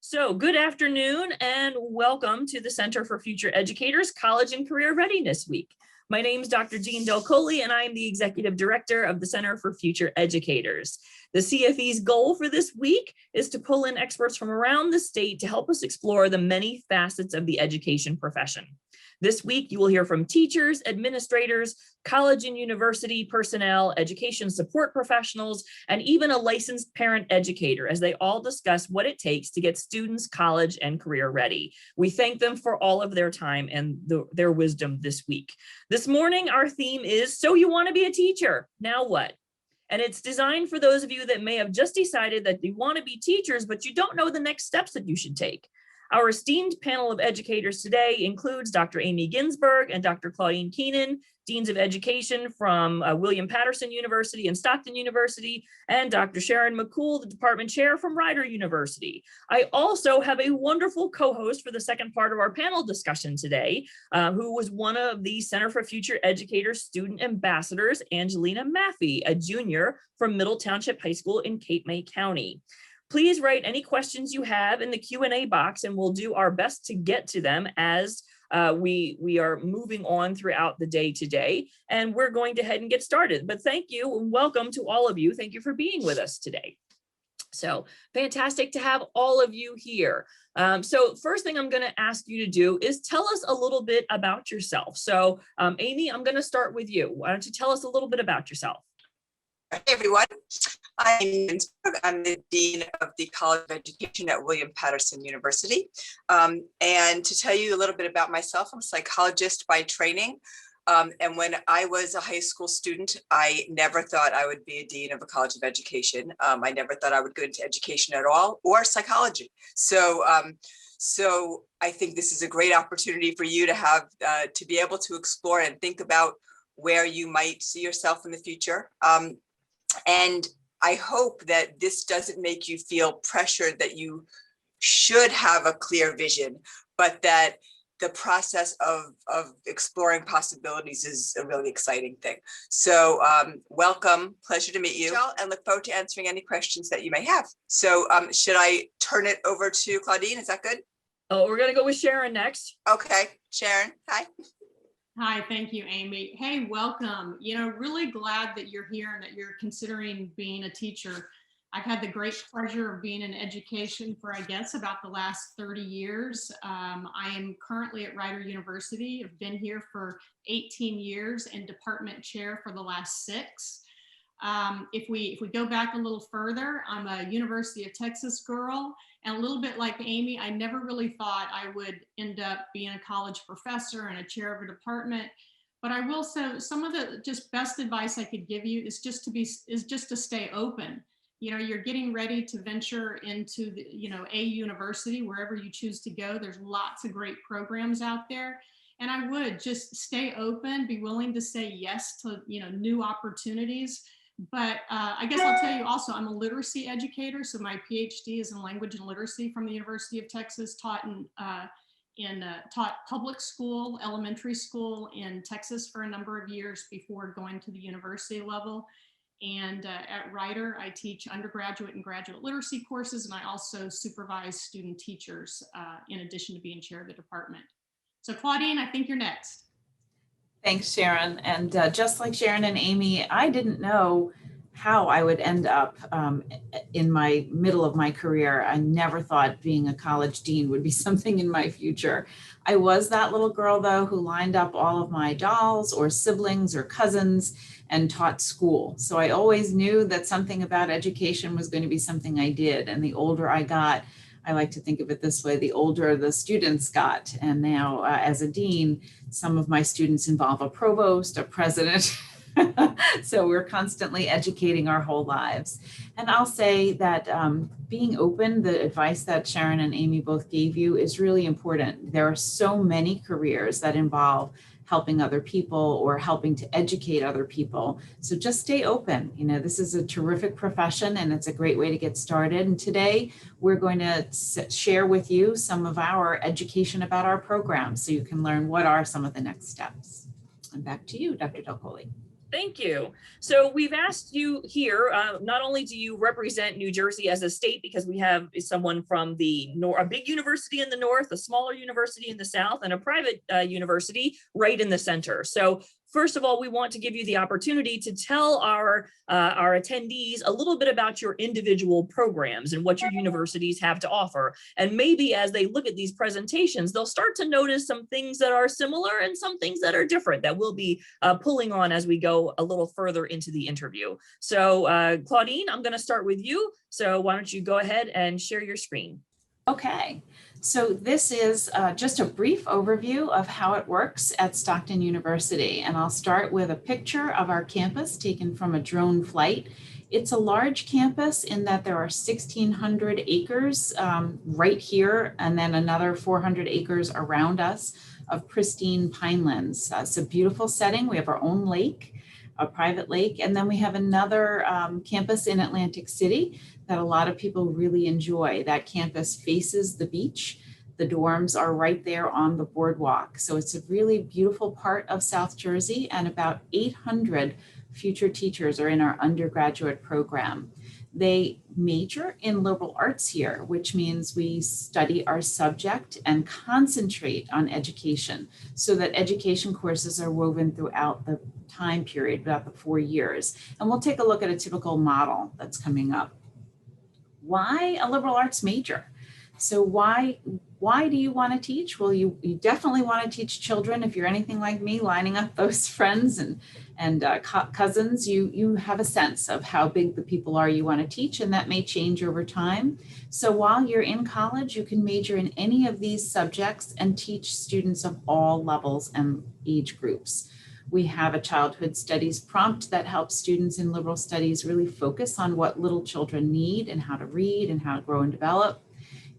So good afternoon and welcome to the Center for Future Educators College and Career Readiness Week. My name is Dr. Jean Del Coley and I am the Executive Director of the Center for Future Educators. The CFE's goal for this week is to pull in experts from around the state to help us explore the many facets of the education profession. This week, you will hear from teachers, administrators, college and university personnel, education support professionals, and even a licensed parent educator as they all discuss what it takes to get students college and career ready. We thank them for all of their time and their wisdom this week. This morning, our theme is, so you want to be a teacher, now what? And it's designed for those of you that may have just decided that you want to be teachers, but you don't know the next steps that you should take. Our esteemed panel of educators today includes Dr. Amy Ginsberg and Dr. Claudine Keenan, Deans of Education from William Patterson University and Stockton University, and Dr. Sharon McKool, the Department Chair from Rider University. I also have a wonderful co-host for the second part of our panel discussion today, who was one of the Center for Future Educators student ambassadors, Angelina Maffey, a junior from Middle Township High School in Cape May County. Please write any questions you have in the Q&A box and we'll do our best to get to them as we are moving on throughout the day today. And we're going to head and get started. But thank you and welcome to all of you. Thank you for being with us today. So fantastic to have all of you here. So first thing I'm going to ask you to do is tell us a little bit about yourself. So Amy, I'm going to start with you. Why don't you tell us a little bit about yourself? Hey everyone, I'm Ginsberg. I'm the Dean of the College of Education at William Patterson University. And to tell you a little bit about myself, I'm a psychologist by training. And when I was a high school student, I never thought I would be a Dean of a College of Education. I never thought I would go into education at all or psychology. So I think this is a great opportunity for you to have, to be able to explore and think about where you might see yourself in the future. And I hope that this doesn't make you feel pressured that you should have a clear vision, but that the process of exploring possibilities is a really exciting thing. So welcome, pleasure to meet you, and look forward to answering any questions that you may have. So should I turn it over to Claudine? Is that good? Oh, we're going to go with Sharon next. Okay, Sharon, hi. Hi, thank you, Amy. Hey, welcome. Really glad that you're here and that you're considering being a teacher. I've had the great pleasure of being in education for, I guess, about the last 30 years. I am currently at Rider University. I've been here for 18 years and department chair for the last 6. If we go back a little further, I'm a University of Texas girl. And a little bit like Amy, I never really thought I would end up being a college professor and a chair of a department. But I will say some of the just best advice I could give you is just to stay open. You're getting ready to venture into the, a university, wherever you choose to go. There's lots of great programs out there. And I would just stay open, be willing to say yes to, new opportunities. But I guess I'll tell you also, I'm a literacy educator. So my PhD is in language and literacy from the University of Texas, taught public school, elementary school in Texas for a number of years before going to the university level. And at Rider, I teach undergraduate and graduate literacy courses, and I also supervise student teachers in addition to being chair of the department. So Claudine, I think you're next. Thanks, Sharon. And just like Sharon and Amy, I didn't know how I would end up in my middle of my career. I never thought being a college dean would be something in my future. I was that little girl, though, who lined up all of my dolls or siblings or cousins and taught school. So I always knew that something about education was going to be something I did. And the older I got, I like to think of it this way, the older the students got. And now as a dean, some of my students involve a provost, a president. So we're constantly educating our whole lives. And I'll say that being open, the advice that Sharon and Amy both gave you is really important. There are so many careers that involve helping other people or helping to educate other people. So just stay open. This is a terrific profession and it's a great way to get started. And today we're going to share with you some of our education about our program so you can learn what are some of the next steps. And back to you, Dr. Del Coley. Thank you. So we've asked you here, not only do you represent New Jersey as a state, because we have someone from a big university in the north, a smaller university in the south, and a private university right in the center. So first of all, we want to give you the opportunity to tell our attendees a little bit about your individual programs and what your universities have to offer. And maybe as they look at these presentations, they'll start to notice some things that are similar and some things that are different that we'll be pulling on as we go a little further into the interview. So Claudine, I'm going to start with you. So why don't you go ahead and share your screen? Okay, so this is just a brief overview of how it works at Stockton University. And I'll start with a picture of our campus taken from a drone flight. It's a large campus in that there are 1,600 acres right here, and then another 400 acres around us of pristine pinelands. It's a beautiful setting. We have our own lake, a private lake, and then we have another campus in Atlantic City that a lot of people really enjoy. That campus faces the beach. The dorms are right there on the boardwalk. So it's a really beautiful part of South Jersey, and about 800 future teachers are in our undergraduate program. They major in liberal arts here, which means we study our subject and concentrate on education, so that education courses are woven throughout the time period, about the 4 years. And we'll take a look at a typical model that's coming up. Why a liberal arts major? So why do you want to teach? Well, you definitely want to teach children. If you're anything like me, lining up those friends and cousins, you have a sense of how big the people are you want to teach, and that may change over time. So while you're in college, you can major in any of these subjects and teach students of all levels and age groups. We have a childhood studies prompt that helps students in liberal studies really focus on what little children need and how to read and how to grow and develop.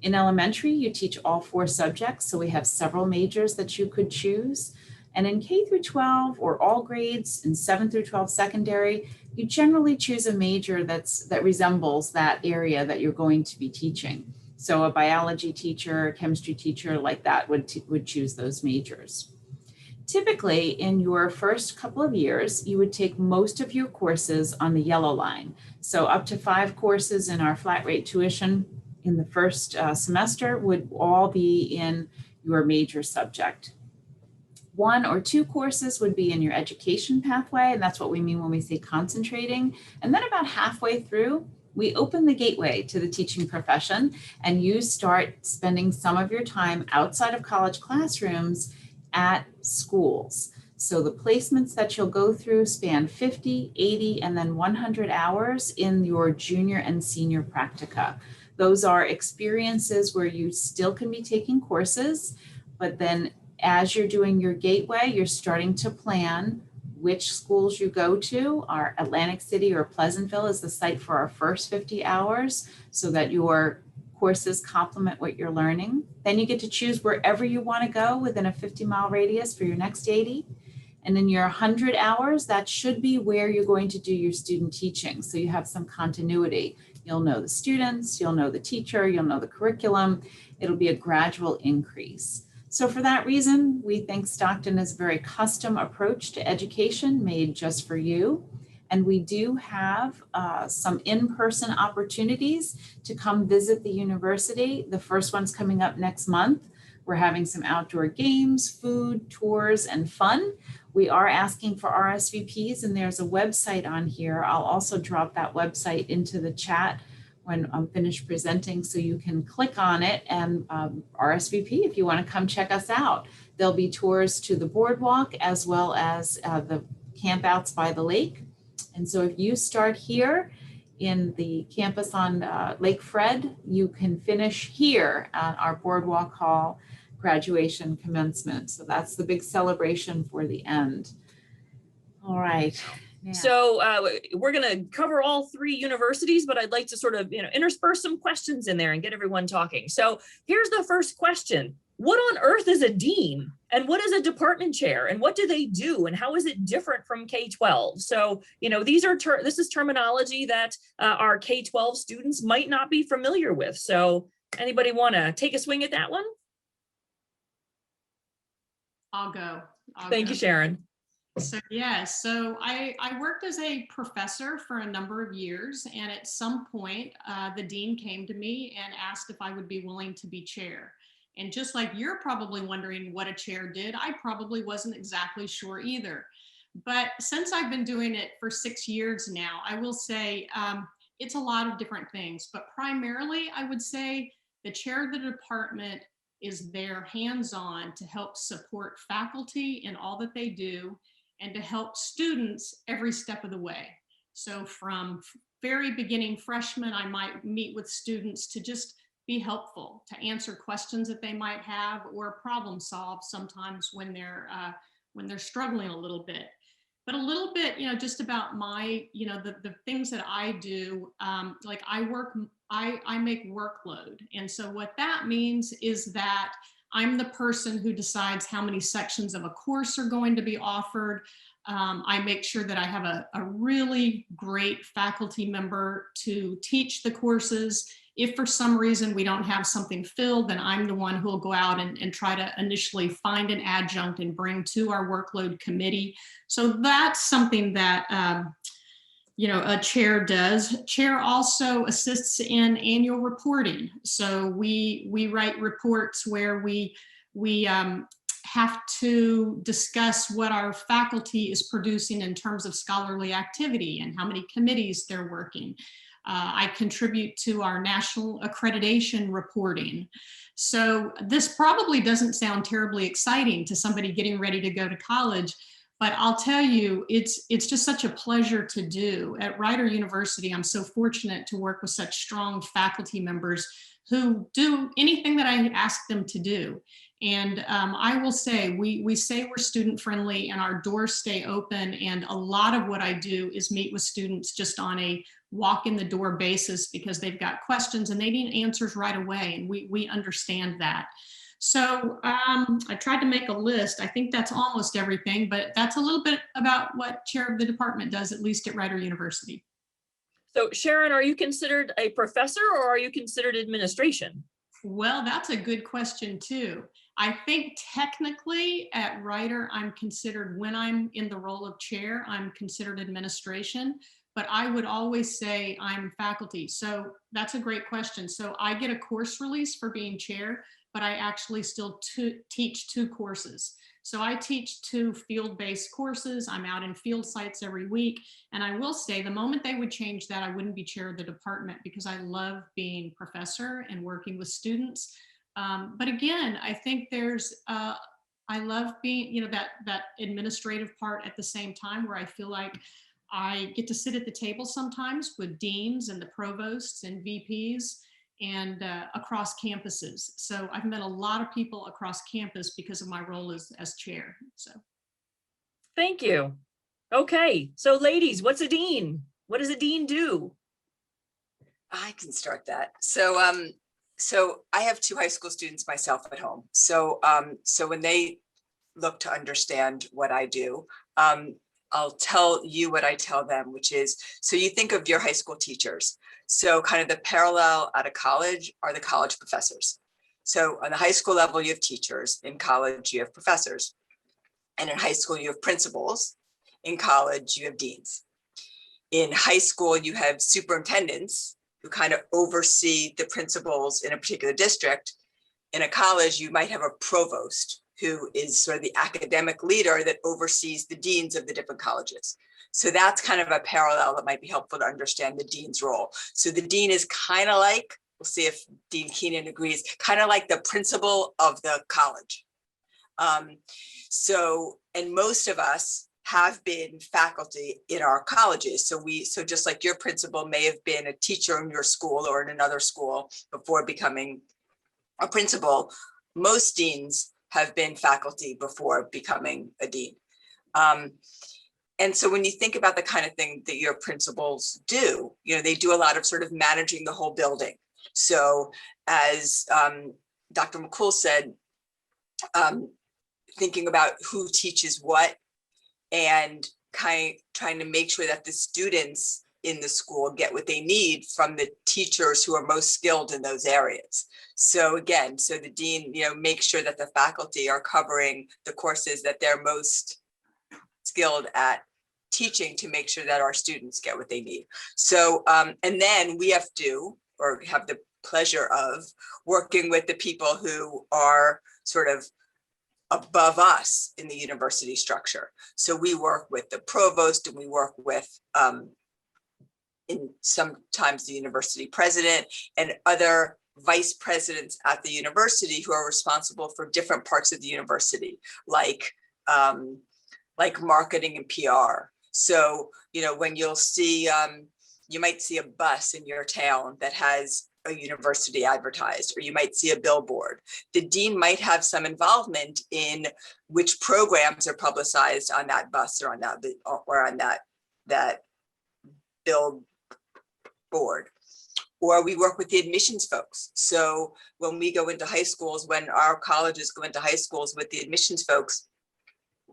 In elementary, you teach all 4 subjects, so we have several majors that you could choose. And in K through 12 or all grades, in 7 through 12 secondary, you generally choose a major that resembles that area that you're going to be teaching. So a biology teacher, a chemistry teacher like that would choose those majors. Typically, in your first couple of years, you would take most of your courses on the yellow line. So up to 5 courses in our flat rate tuition in the first semester would all be in your major subject. 1 or 2 courses would be in your education pathway, and that's what we mean when we say concentrating. And then about halfway through, we open the gateway to the teaching profession, and you start spending some of your time outside of college classrooms at schools. So the placements that you'll go through span 50, 80, and then 100 hours in your junior and senior practica. Those are experiences where you still can be taking courses, but then as you're doing your gateway, you're starting to plan which schools you go to. Our Atlantic City or Pleasantville is the site for our first 50 hours so that your courses complement what you're learning. Then you get to choose wherever you want to go within a 50-mile radius for your next 80. And in your 100 hours, that should be where you're going to do your student teaching. So you have some continuity. You'll know the students, you'll know the teacher, you'll know the curriculum. It'll be a gradual increase. So for that reason, we think Stockton is a very custom approach to education made just for you. And we do have some in-person opportunities to come visit the university. The first one's coming up next month. We're having some outdoor games, food, tours, and fun. We are asking for RSVPs, and there's a website on here. I'll also drop that website into the chat when I'm finished presenting, so you can click on it and RSVP if you want to come check us out. There'll be tours to the boardwalk as well as the campouts by the lake. And so if you start here in the campus on Lake Fred, you can finish here at our boardwalk hall graduation commencement. So that's the big celebration for the end. All right. Yeah. So we're going to cover all 3 universities, but I'd like to sort of, intersperse some questions in there and get everyone talking. So here's the first question. What on earth is a dean? And what is a department chair? And what do they do? And how is it different from K-12? So, this is terminology that our K-12 students might not be familiar with. So anybody want to take a swing at that one? I'll go. Thank you, Sharon. So yes, so I worked as a professor for a number of years, and at some point, the dean came to me and asked if I would be willing to be chair. And just like you're probably wondering what a chair did, I probably wasn't exactly sure either. But since I've been doing it for 6 years now, I will say it's a lot of different things. But primarily, I would say the chair of the department is there hands-on to help support faculty in all that they do and to help students every step of the way. So from very beginning freshmen, I might meet with students to just be helpful, to answer questions that they might have or problem solve sometimes when they're struggling a little bit. But a little bit, just about my, the things that I do, like I make workload. And so what that means is that I'm the person who decides how many sections of a course are going to be offered. I make sure that I have a really great faculty member to teach the courses. If for some reason we don't have something filled, then I'm the one who will go out and try to initially find an adjunct and bring to our workload committee. So that's something that a chair does. Chair also assists in annual reporting. So we write reports where we have to discuss what our faculty is producing in terms of scholarly activity and how many committees they're working. I contribute to our national accreditation reporting. So this probably doesn't sound terribly exciting to somebody getting ready to go to college, but I'll tell you, it's just such a pleasure to do. At Rider University, I'm so fortunate to work with such strong faculty members who do anything that I ask them to do. And I will say, we say we're student friendly and our doors stay open. And a lot of what I do is meet with students just on a walk in the door basis because they've got questions and they need answers right away. And we understand that. So I tried to make a list. I think that's almost everything, but that's a little bit about what chair of the department does, at least at Rider University. So Sharon, are you considered a professor or are you considered administration? Well, that's a good question too. I think technically at Rider, I'm considered, when I'm in the role of chair, I'm considered administration, but I would always say I'm faculty. So that's a great question. So I get a course release for being chair, but I actually still teach 2 courses. So I teach 2 field-based courses. I'm out in field sites every week. And I will say the moment they would change that, I wouldn't be chair of the department because I love being professor and working with students. But again, I think I love being, that administrative part at the same time where I feel like I get to sit at the table sometimes with deans and the provosts and VPs and across campuses. So I've met a lot of people across campus because of my role as chair. So. Thank you. Okay, so ladies, what's a dean? What does a dean do? I can start that. So I have 2 high school students myself at home. So when they look to understand what I do, I'll tell you what I tell them, which is, so you think of your high school teachers. So kind of the parallel out of college are the college professors. So on the high school level, you have teachers. In college, you have professors. And in high school, you have principals. In college, you have deans. In high school, you have superintendents who kind of oversee the principals in a particular district. In a college, you might have a provost who is sort of the academic leader that oversees the deans of the different colleges. So that's kind of a parallel that might be helpful to understand the dean's role. So the dean is kind of like, we'll see if Dean Keenan agrees, kind of like the principal of the college. And most of us have been faculty in our colleges. So just like your principal may have been a teacher in your school or in another school before becoming a principal, most deans have been faculty before becoming a dean. And so when you think about the kind of thing that your principals do, they do a lot of sort of managing the whole building. So as Dr. McKool said, thinking about who teaches what and trying to make sure that the students in the school get what they need from the teachers who are most skilled in those areas. So again, so the dean, makes sure that the faculty are covering the courses that they're most skilled at teaching to make sure that our students get what they need. So, and then we have the pleasure of working with the people who are sort of above us in the university structure. So we work with the provost, and we work with in sometimes the university president and other vice presidents at the university who are responsible for different parts of the university, like marketing and PR. So, when you'll see, you might see a bus in your town that has a university advertised, or you might see a billboard. The dean might have some involvement in which programs are publicized on that bus or on that billboard. Or we work with the admissions folks. So when we go into high schools, when our colleges go into high schools with the admissions folks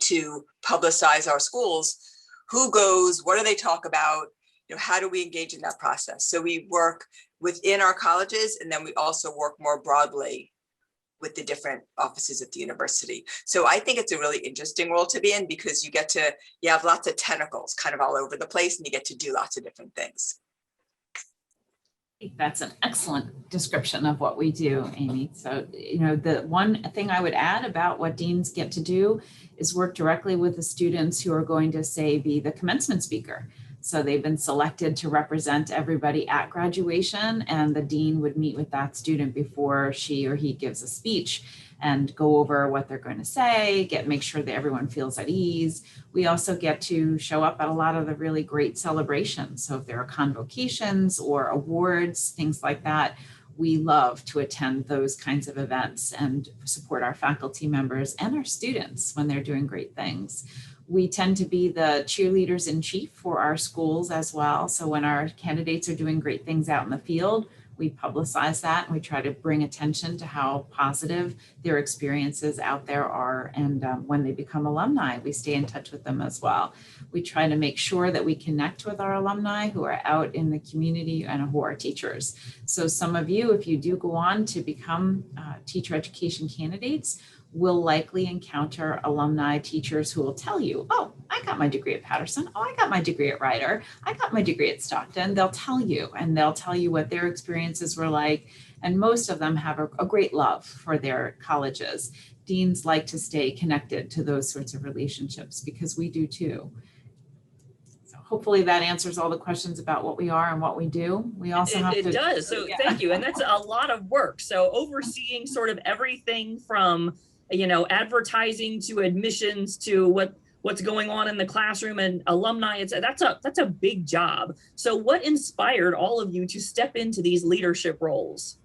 to publicize our schools, who goes, what do they talk about? How do we engage in that process? So we work within our colleges, and then we also work more broadly with the different offices at the university. So I think it's a really interesting role to be in, because you have lots of tentacles kind of all over the place, and you get to do lots of different things. I think that's an excellent description of what we do, Amy. So, the one thing I would add about what deans get to do is work directly with the students who are going to, say, be the commencement speaker. So they've been selected to represent everybody at graduation, and the dean would meet with that student before she or he gives a speech and go over what they're going to say, make sure that everyone feels at ease. We also get to show up at a lot of the really great celebrations. So if there are convocations or awards, things like that, we love to attend those kinds of events and support our faculty members and our students when they're doing great things. We tend to be the cheerleaders in chief for our schools as well. So when our candidates are doing great things out in the field, we publicize that, and we try to bring attention to how positive their experiences out there are. And when they become alumni, we stay in touch with them as well. We try to make sure that we connect with our alumni who are out in the community and who are teachers. So some of you, if you do go on to become teacher education candidates, will likely encounter alumni teachers who will tell you, oh, I got my degree at Patterson. Oh, I got my degree at Rider. I got my degree at Stockton. They'll tell you, and they'll tell you what their experiences were like. And most of them have a great love for their colleges. Deans like to stay connected to those sorts of relationships, because we do too. So hopefully that answers all the questions about what we are and what we do. We also have to. It does. So yeah. Thank you. And that's a lot of work. So overseeing sort of everything from advertising to admissions to what's going on in the classroom and alumni, that's a big job. So what inspired all of you to step into these leadership roles?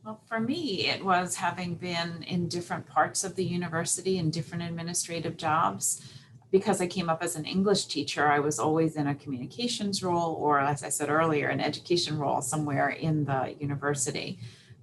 Well, for me, it was having been in different parts of the university and different administrative jobs. Because I came up as an English teacher, I was always in a communications role, or as I said earlier, an education role somewhere in the university.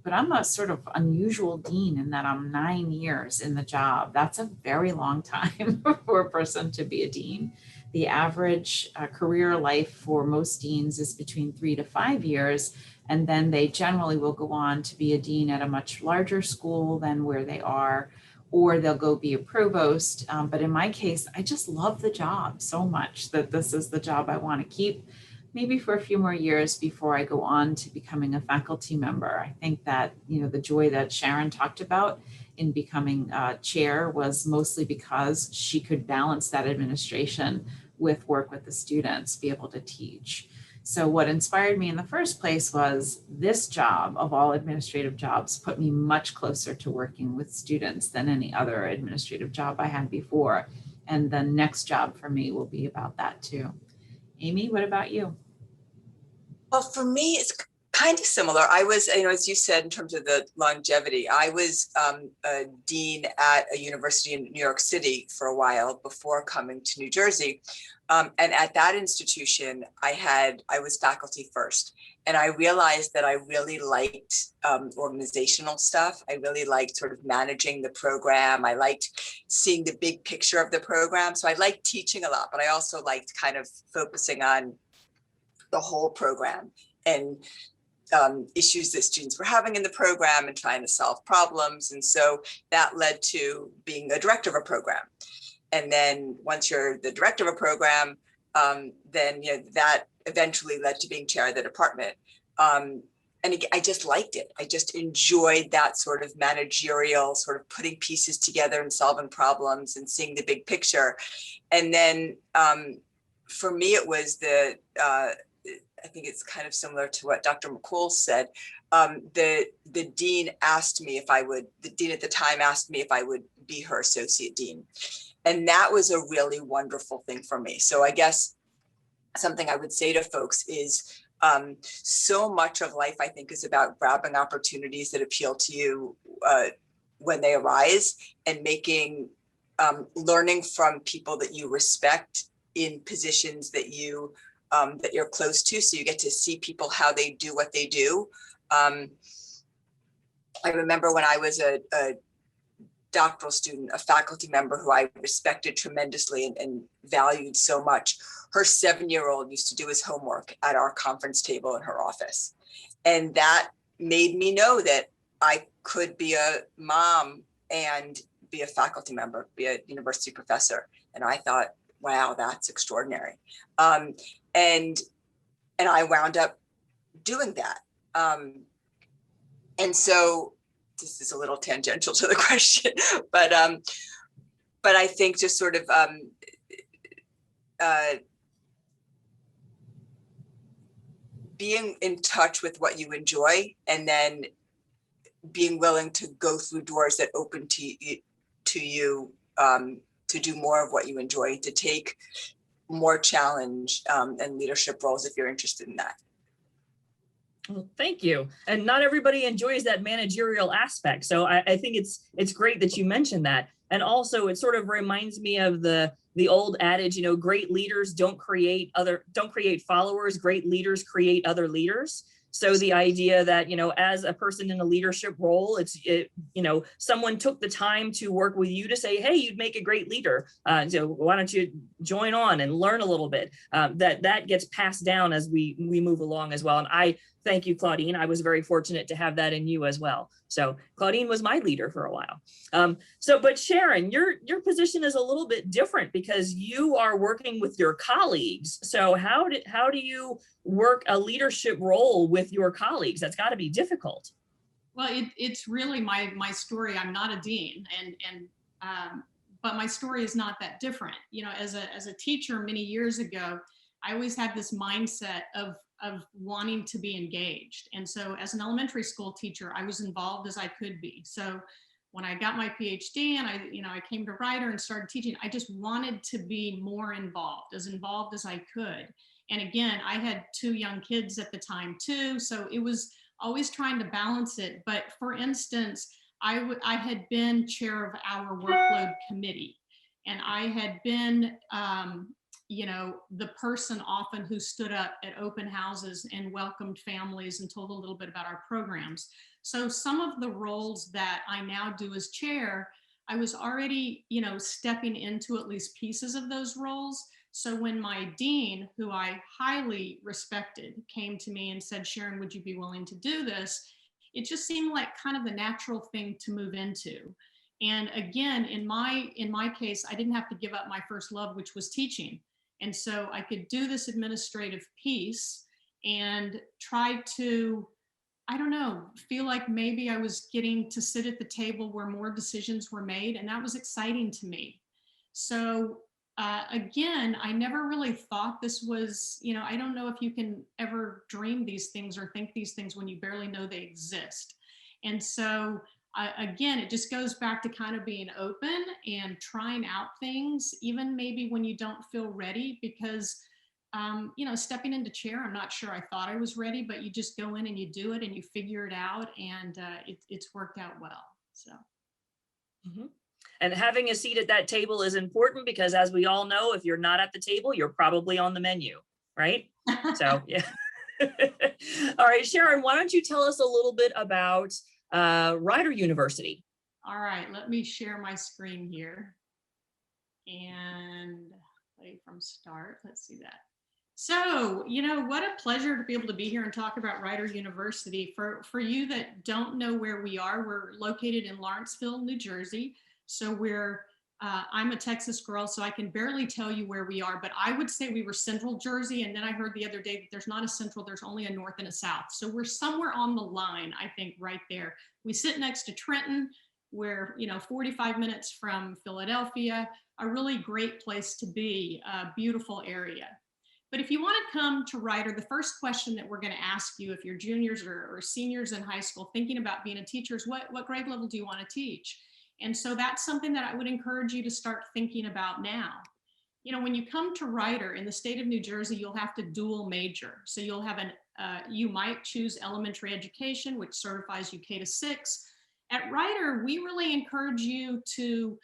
But I'm a sort of unusual dean in that I'm 9 years in the job. That's a very long time for a person to be a dean. The average career life for most deans is between 3 to 5 years, and then they generally will go on to be a dean at a much larger school than where they are, or they'll go be a provost. But in my case, I just love the job so much that this is the job I want to keep, maybe for a few more years before I go on to becoming a faculty member. I think that, the joy that Sharon talked about in becoming chair was mostly because she could balance that administration with work with the students, be able to teach. So what inspired me in the first place was this job of all administrative jobs put me much closer to working with students than any other administrative job I had before. And the next job for me will be about that too. Amy, what about you? Well, for me, it's kind of similar. I was, as you said, in terms of the longevity, I was a dean at a university in New York City for a while before coming to New Jersey. And at that institution, I was faculty first. And I realized that I really liked organizational stuff. I really liked sort of managing the program. I liked seeing the big picture of the program. So I liked teaching a lot, but I also liked kind of focusing on the whole program and issues that students were having in the program and trying to solve problems. And so that led to being a director of a program. And then once you're the director of a program, then that eventually led to being chair of the department. And again, I just liked it. I just enjoyed that sort of managerial, sort of putting pieces together and solving problems and seeing the big picture. And then for me, it was I think it's kind of similar to what Dr. McKool said. The dean asked me if I would, the dean at the time asked me if I would be her associate dean. And that was a really wonderful thing for me. So I guess something I would say to folks is so much of life, I think, is about grabbing opportunities that appeal to you when they arise, and making, learning from people that you respect in positions that that you're close to. So you get to see people, how they do what they do. I remember when I was a doctoral student, a faculty member who I respected tremendously and valued so much. Her 7-year-old used to do his homework at our conference table in her office. And that made me know that I could be a mom and be a faculty member, be a university professor. And I thought, wow, that's extraordinary. And I wound up doing that. And so this is a little tangential to the question, but I think just sort of being in touch with what you enjoy, and then being willing to go through doors that open to you to do more of what you enjoy, to take more challenge and leadership roles if you're interested in that. Well, thank you. And not everybody enjoys that managerial aspect. So I think it's great that you mentioned that. And also it sort of reminds me of the old adage, great leaders don't create followers, great leaders create other leaders. So the idea that, as a person in a leadership role, someone took the time to work with you to say, hey, you'd make a great leader. So why don't you join on and learn a little bit? That gets passed down as we move along as well. And I thank you, Claudine. I was very fortunate to have that in you as well. So Claudine was my leader for a while. But Sharon, your position is a little bit different because you are working with your colleagues. So how do you work a leadership role with your colleagues? That's got to be difficult. Well, it's really my story. I'm not a dean, but my story is not that different. As a teacher many years ago, I always had this mindset of wanting to be engaged. And so as an elementary school teacher, I was involved as I could be. So when I got my PhD and I came to Rider and started teaching, I just wanted to be more involved as I could. And again, I had 2 young kids at the time too. So it was always trying to balance it. But for instance, I had been chair of our workload committee, and I had been, the person often who stood up at open houses and welcomed families and told a little bit about our programs. So some of the roles that I now do as chair, I was already, stepping into at least pieces of those roles. So when my dean, who I highly respected, came to me and said, Sharon, would you be willing to do this? It just seemed like kind of the natural thing to move into. And again, in my case, I didn't have to give up my first love, which was teaching. And so I could do this administrative piece and try to, feel like maybe I was getting to sit at the table where more decisions were made. And that was exciting to me. So again, I never really thought this was, I don't know if you can ever dream these things or think these things when you barely know they exist. And so again, it just goes back to kind of being open and trying out things, even maybe when you don't feel ready, because, stepping into chair, I'm not sure I thought I was ready, but you just go in and you do it and you figure it out, and it's worked out well, so. Mm-hmm. And having a seat at that table is important because, as we all know, if you're not at the table, you're probably on the menu, right? So, yeah. All right, Sharon, why don't you tell us a little bit about Rider University? All right, let me share my screen here and play from start. Let's see that. So, what a pleasure to be able to be here and talk about Rider University. For you that don't know where we are, we're located in Lawrenceville, New Jersey. So we're I'm a Texas girl, so I can barely tell you where we are, but I would say we were central Jersey. And then I heard the other day that there's not a central, there's only a north and a south. So we're somewhere on the line, I think, right there. We sit next to Trenton. We're, 45 minutes from Philadelphia, a really great place to be, a beautiful area. But if you want to come to Rider, the first question that we're going to ask you if you're juniors or seniors in high school thinking about being a teacher is what grade level do you want to teach? And so that's something that I would encourage you to start thinking about now. When you come to Rider in the state of New Jersey, you'll have to dual major. So you'll have you might choose elementary education, which certifies you K to 6. At Rider, we really encourage you to,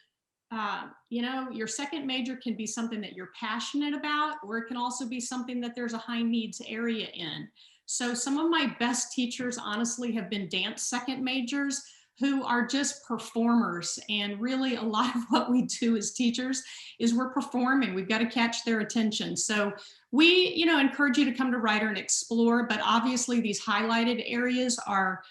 your second major can be something that you're passionate about, or it can also be something that there's a high needs area in. So some of my best teachers, honestly, have been dance second majors who are just performers. And really a lot of what we do as teachers is we're performing. We've got to catch their attention. So we, encourage you to come to Rider and explore, but obviously these highlighted areas are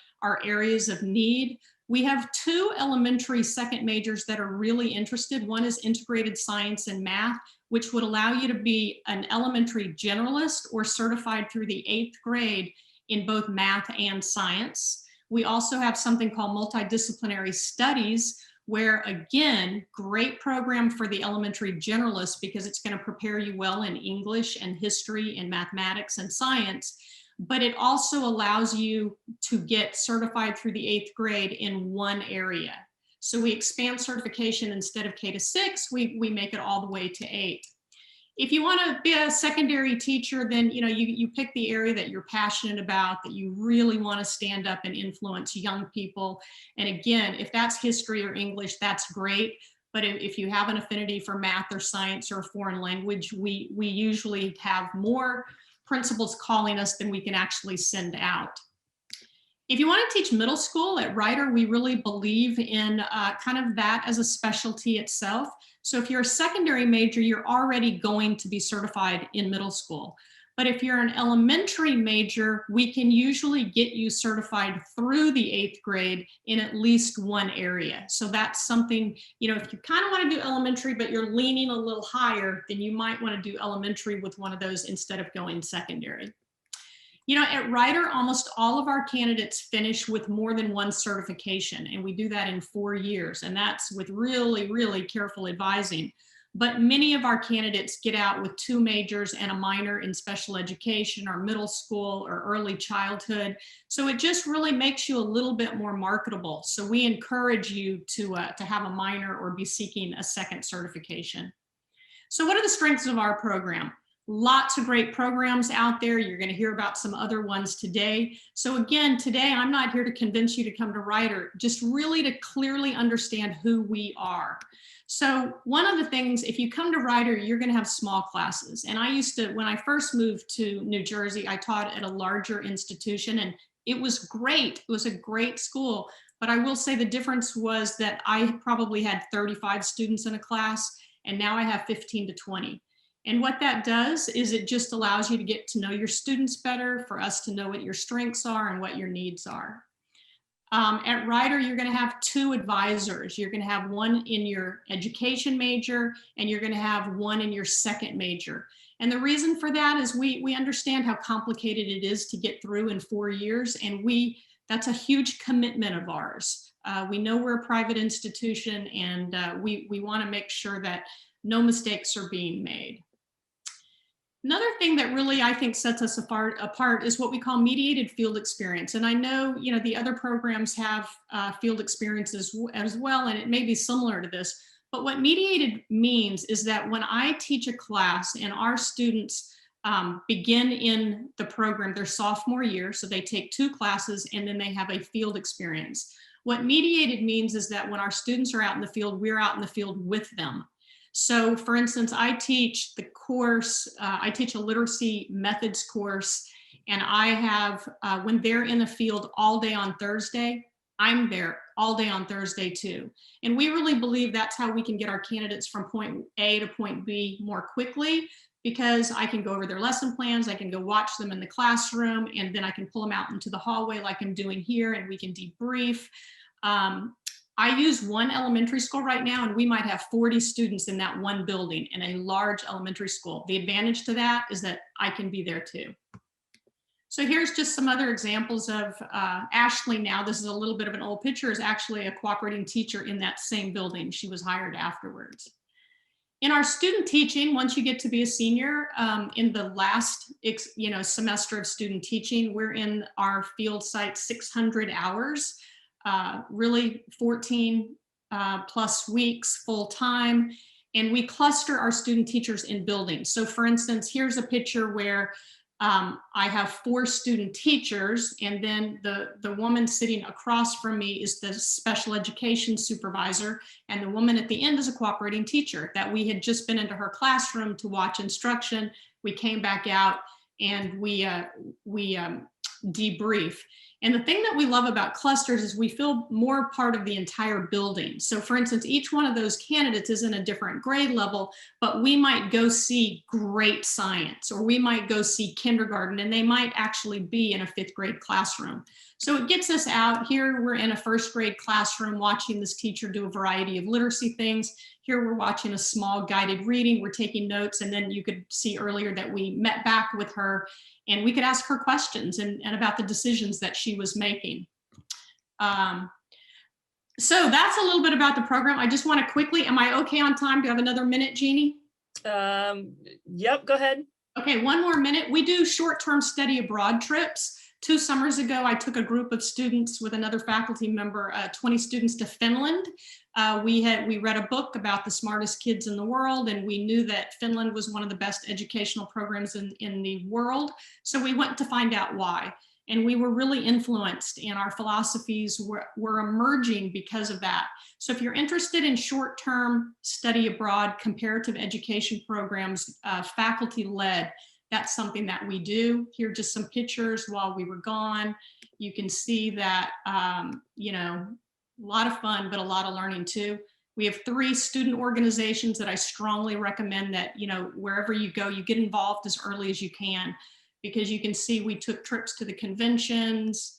areas of need. We have 2 elementary second majors that are really interested. One is integrated science and math, which would allow you to be an elementary generalist or certified through the 8th grade in both math and science. We also have something called multidisciplinary studies, where again, great program for the elementary generalist because it's going to prepare you well in English and history and mathematics and science. But it also allows you to get certified through the 8th grade in one area. So we expand certification. Instead of K to 6, we make it all the way to 8. If you want to be a secondary teacher, then you pick the area that you're passionate about, that you really want to stand up and influence young people. And again, if that's history or English, that's great. But if you have an affinity for math or science or foreign language, we usually have more principals calling us than we can actually send out. If you want to teach middle school at Rider, we really believe in kind of that as a specialty itself. So if you're a secondary major, you're already going to be certified in middle school. But if you're an elementary major, we can usually get you certified through the 8th grade in at least one area. So that's something, if you kind of want to do elementary, but you're leaning a little higher, then you might want to do elementary with one of those instead of going secondary. At Rider, almost all of our candidates finish with more than one certification, and we do that in 4 years, and that's with really, really careful advising. But many of our candidates get out with 2 majors and a minor in special education or middle school or early childhood. So it just really makes you a little bit more marketable. So we encourage you to have a minor or be seeking a second certification. So what are the strengths of our program? Lots of great programs out there. You're going to hear about some other ones today. So again, today, I'm not here to convince you to come to Rider, just really to clearly understand who we are. So one of the things, if you come to Rider, you're going to have small classes. And I used to, when I first moved to New Jersey, I taught at a larger institution and it was great. It was a great school. But I will say the difference was that I probably had 35 students in a class and now I have 15 to 20. And what that does is it just allows you to get to know your students better, for us to know what your strengths are and what your needs are. At Rider, you're going to have 2 advisors. You're going to have one in your education major, and you're going to have one in your second major. And the reason for that is we understand how complicated it is to get through in 4 years, and that's a huge commitment of ours. We know we're a private institution, and we want to make sure that no mistakes are being made. Another thing that really, I think, sets us apart is what we call mediated field experience. And I know, the other programs have field experiences as well, and it may be similar to this. But what mediated means is that when I teach a class and our students begin in the program their sophomore year, so they take 2 classes and then they have a field experience. What mediated means is that when our students are out in the field, we're out in the field with them. So for instance, I teach the course, I teach a literacy methods course, and I have, when they're in the field all day on Thursday, I'm there all day on Thursday too. And we really believe that's how we can get our candidates from point A to point B more quickly, because I can go over their lesson plans, I can go watch them in the classroom, and then I can pull them out into the hallway like I'm doing here, and we can debrief. I use one elementary school right now, and we might have 40 students in that one building in a large elementary school. The advantage to that is that I can be there too. So here's just some other examples of Ashley now. This is a little bit of an old picture, is actually a cooperating teacher in that same building. She was hired afterwards. In our student teaching, once you get to be a senior, in the last semester of student teaching, we're in our field site 600 hours, really 14 plus weeks full time. And we cluster our student teachers in buildings. So for instance, here's a picture where I have 4 student teachers, and then the woman sitting across from me is the special education supervisor, and the woman at the end is a cooperating teacher that we had just been into her classroom to watch instruction. We came back out and we debrief. And the thing that we love about clusters is we feel more part of the entire building. So for instance, each one of those candidates is in a different grade level, but we might go see great science, or we might go see kindergarten, and they might actually be in a 5th grade classroom. So it gets us out. Here we're in a 1st grade classroom watching this teacher do a variety of literacy things. Here we're watching a small guided reading. We're taking notes, and then you could see earlier that we met back with her and we could ask her questions and about the decisions that she was making. So that's a little bit about the program. I just want to quickly, am I okay on time? Do you have another minute, Jeannie? Yep, go ahead. Okay, one more minute. We do short-term study abroad trips. 2 summers ago, I took a group of students with another faculty member, 20 students, to Finland. We read a book about the smartest kids in the world, and we knew that Finland was one of the best educational programs in the world. So we went to find out why. And we were really influenced, and our philosophies were emerging because of that. So if you're interested in short-term study abroad, comparative education programs, faculty-led, that's something that we do. Here are just some pictures while we were gone. You can see that, a lot of fun, but a lot of learning too. We have 3 student organizations that I strongly recommend that, wherever you go, you get involved as early as you can, because you can see we took trips to the conventions.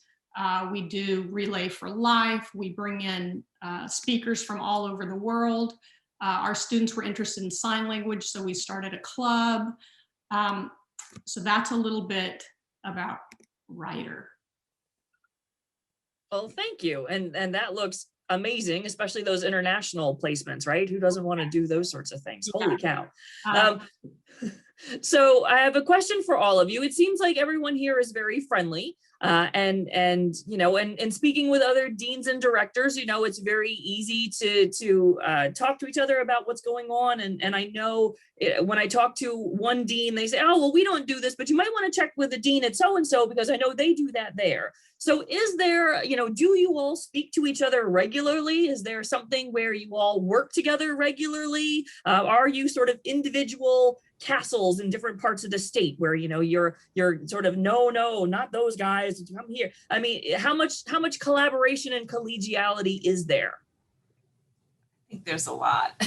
We do Relay for Life. We bring in speakers from all over the world. Our students were interested in sign language, so we started a club. So that's a little bit about Writer. Well, thank you. And that looks amazing, especially those international placements, right? Who doesn't want to do those sorts of things? Yeah. Holy cow. So I have a question for all of you. It seems like everyone here is very friendly. And speaking with other deans and directors, it's very easy to talk to each other about what's going on. And I know when I talk to one dean, they say, oh, well, we don't do this, but you might want to check with the dean at so-and-so, because I know they do that there. So is there, do you all speak to each other regularly? Is there something where you all work together regularly? Are you sort of individual castles in different parts of the state where you're sort of no, not those guys, come here? I mean, how much collaboration and collegiality is there? I think there's a lot.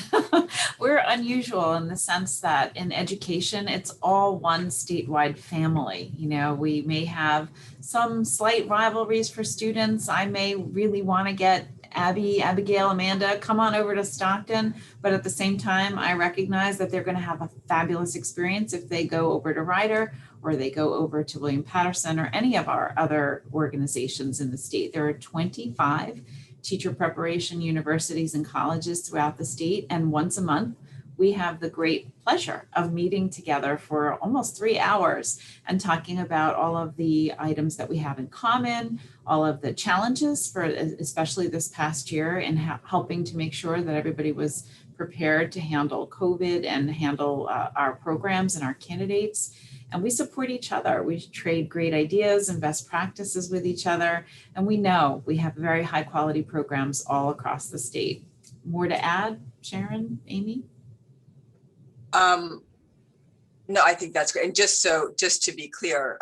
We're unusual in the sense that in education, it's all one statewide family. We may have some slight rivalries for students. I may really want to get Abby, Abigail, Amanda, come on over to Stockton. But at the same time, I recognize that they're going to have a fabulous experience if they go over to Rider, or they go over to William Patterson, or any of our other organizations in the state. There are 25 teacher preparation universities and colleges throughout the state. And once a month, we have the great pleasure of meeting together for almost 3 hours and talking about all of the items that we have in common, all of the challenges for especially this past year, and helping to make sure that everybody was prepared to handle COVID and handle our programs and our candidates. And we support each other. We trade great ideas and best practices with each other. And we know we have very high quality programs all across the state. More to add, Sharon, Amy? No, I think that's great. And just to be clear,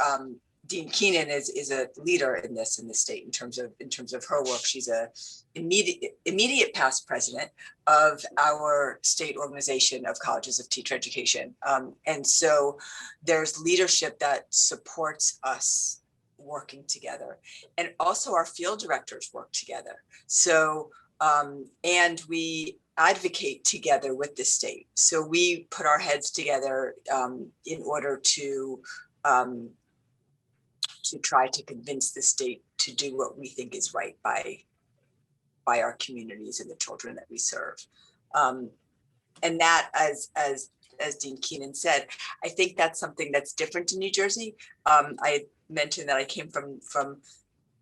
Dean Keenan is a leader in the state in terms of her work. She's a immediate past president of our state organization of colleges of teacher education. And so there's leadership that supports us working together, and also our field directors work together. So And we advocate together with the state. So we put our heads together in order to try to convince the state to do what we think is right by our communities and the children that we serve. And that, as Dean Keenan said, I think that's something that's different in New Jersey. I mentioned that I came from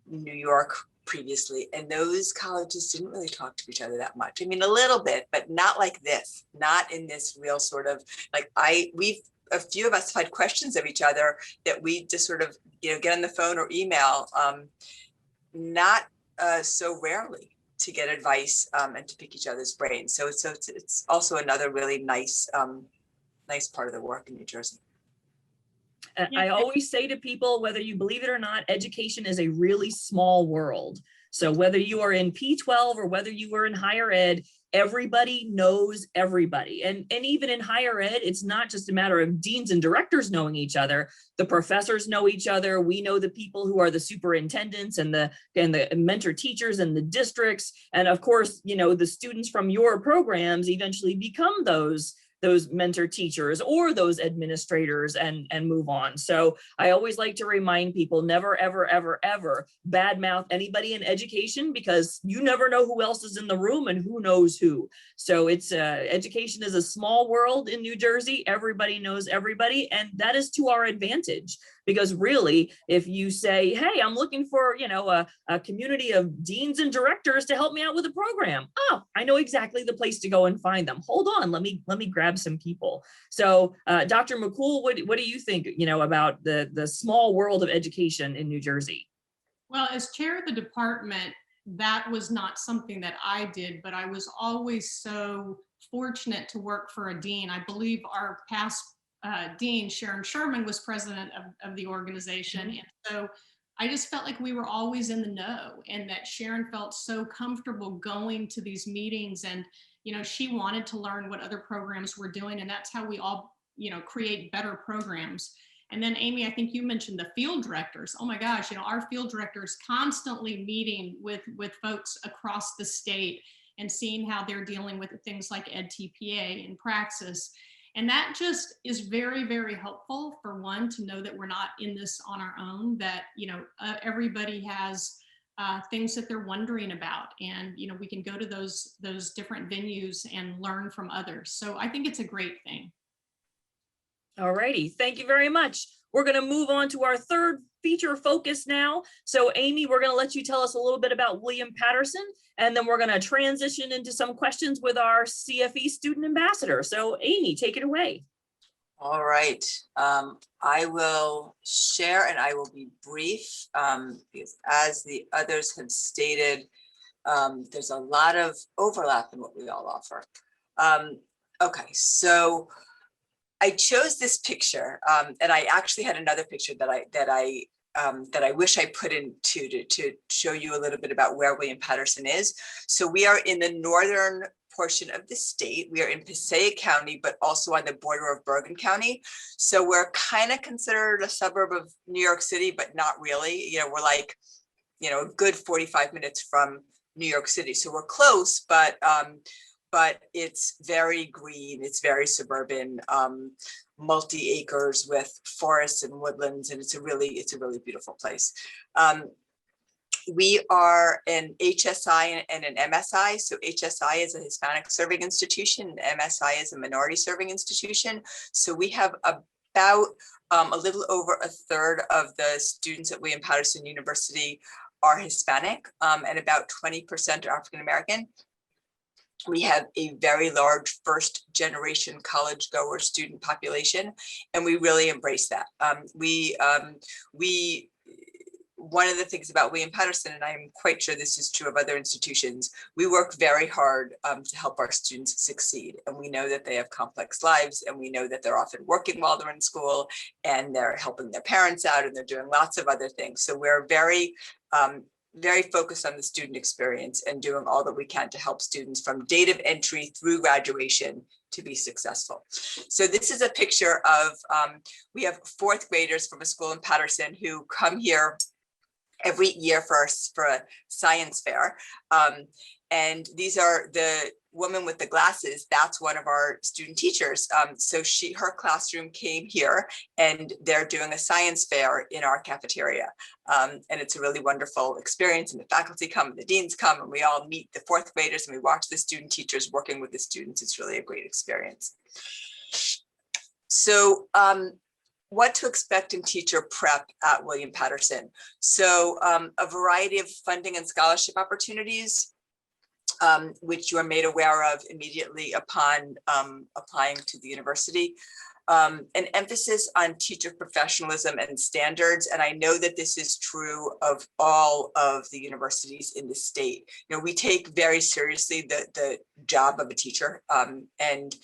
New York previously, and those colleges didn't really talk to each other that much. I mean, a little bit, but not like this, not in this real sort of like a few of us have had questions of each other that we just sort of, get on the phone or email, not so rarely to get advice and to pick each other's brains. So it's also another really nice part of the work in New Jersey. I always say to people, whether you believe it or not, education is a really small world. So whether you are in P12 or whether you are in higher ed, everybody knows everybody. And even in higher ed, it's not just a matter of deans and directors knowing each other. The professors know each other. We know the people who are the superintendents and the mentor teachers and the districts. And of course, the students from your programs eventually become those mentor teachers or those administrators and move on. So I always like to remind people, never, ever, ever, ever badmouth anybody in education, because you never know who else is in the room and who knows who. So it's education is a small world in New Jersey. Everybody knows everybody, and that is to our advantage. Because really, if you say, hey, I'm looking for, a community of deans and directors to help me out with a program. Oh, I know exactly the place to go and find them. Hold on, let me grab some people. So Dr. McKool, what do you think, about the small world of education in New Jersey? Well, as chair of the department, that was not something that I did, but I was always so fortunate to work for a dean. I believe our past Dean, Sharon Sherman, was president of the organization. And so I just felt like we were always in the know, and that Sharon felt so comfortable going to these meetings, and, she wanted to learn what other programs were doing. And that's how we all, create better programs. And then Amy, I think you mentioned the field directors. Oh my gosh, our field directors constantly meeting with folks across the state and seeing how they're dealing with things like EdTPA and Praxis. And that just is very, very helpful, for one, to know that we're not in this on our own, that, everybody has things that they're wondering about. And, we can go to those different venues and learn from others. So I think it's a great thing. All righty, thank you very much. We're going to move on to our third feature focus now. So Amy, we're going to let you tell us a little bit about William Patterson, and then we're going to transition into some questions with our CFE student ambassador. So Amy, take it away. All right, I will share, and I will be brief, because as the others have stated, there's a lot of overlap in what we all offer. Okay, so I chose this picture, and I actually had another picture that I wish I put in to show you a little bit about where William Patterson is. So we are in the northern portion of the state. We are in Passaic County, but also on the border of Bergen County. So we're kind of considered a suburb of New York City, but not really. We're like, a good 45 minutes from New York City. So we're close, but it's very green, it's very suburban, multi-acres with forests and woodlands, and it's a really beautiful place. We are an HSI and an MSI. So HSI is a Hispanic serving institution, and MSI is a minority serving institution. So we have about a little over a third of the students at William Patterson University are Hispanic, and about 20% are African American. We have a very large first generation college goer student population, and we really embrace that. One of the things about William Patterson, and I'm quite sure this is true of other institutions, we work very hard to help our students succeed. And we know that they have complex lives, and we know that they're often working while they're in school, and they're helping their parents out, and they're doing lots of other things. So we're very focused on the student experience and doing all that we can to help students from date of entry through graduation to be successful. So this is a picture of, we have fourth graders from a school in Patterson who come here every year for a science fair. And these are the woman with the glasses. That's one of our student teachers. So her classroom came here, and they're doing a science fair in our cafeteria. And it's a really wonderful experience. And the faculty come, and the deans come, and we all meet the fourth graders, and we watch the student teachers working with the students. It's really a great experience. So what to expect in teacher prep at William Patterson. So a variety of funding and scholarship opportunities, which you are made aware of immediately upon applying to the university. An emphasis on teacher professionalism and standards. And I know that this is true of all of the universities in the state. You know, we take very seriously the job of a teacher, and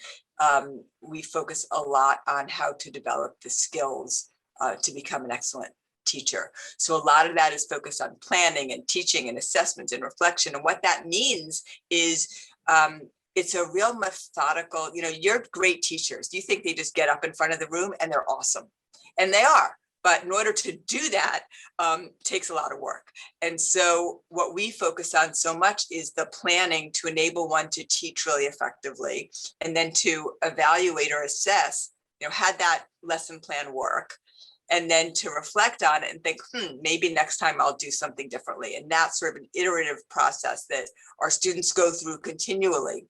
we focus a lot on how to develop the skills to become an excellent teacher. So a lot of that is focused on planning and teaching and assessment and reflection. And what that means is it's a real methodical, you know, you're great teachers. Do you think they just get up in front of the room and they're awesome? And they are. But in order to do that, takes a lot of work. And so what we focus on so much is the planning to enable one to teach really effectively, and then to evaluate or assess, you know, had that lesson plan work? And then to reflect on it and think, maybe next time I'll do something differently. And that's sort of an iterative process that our students go through continually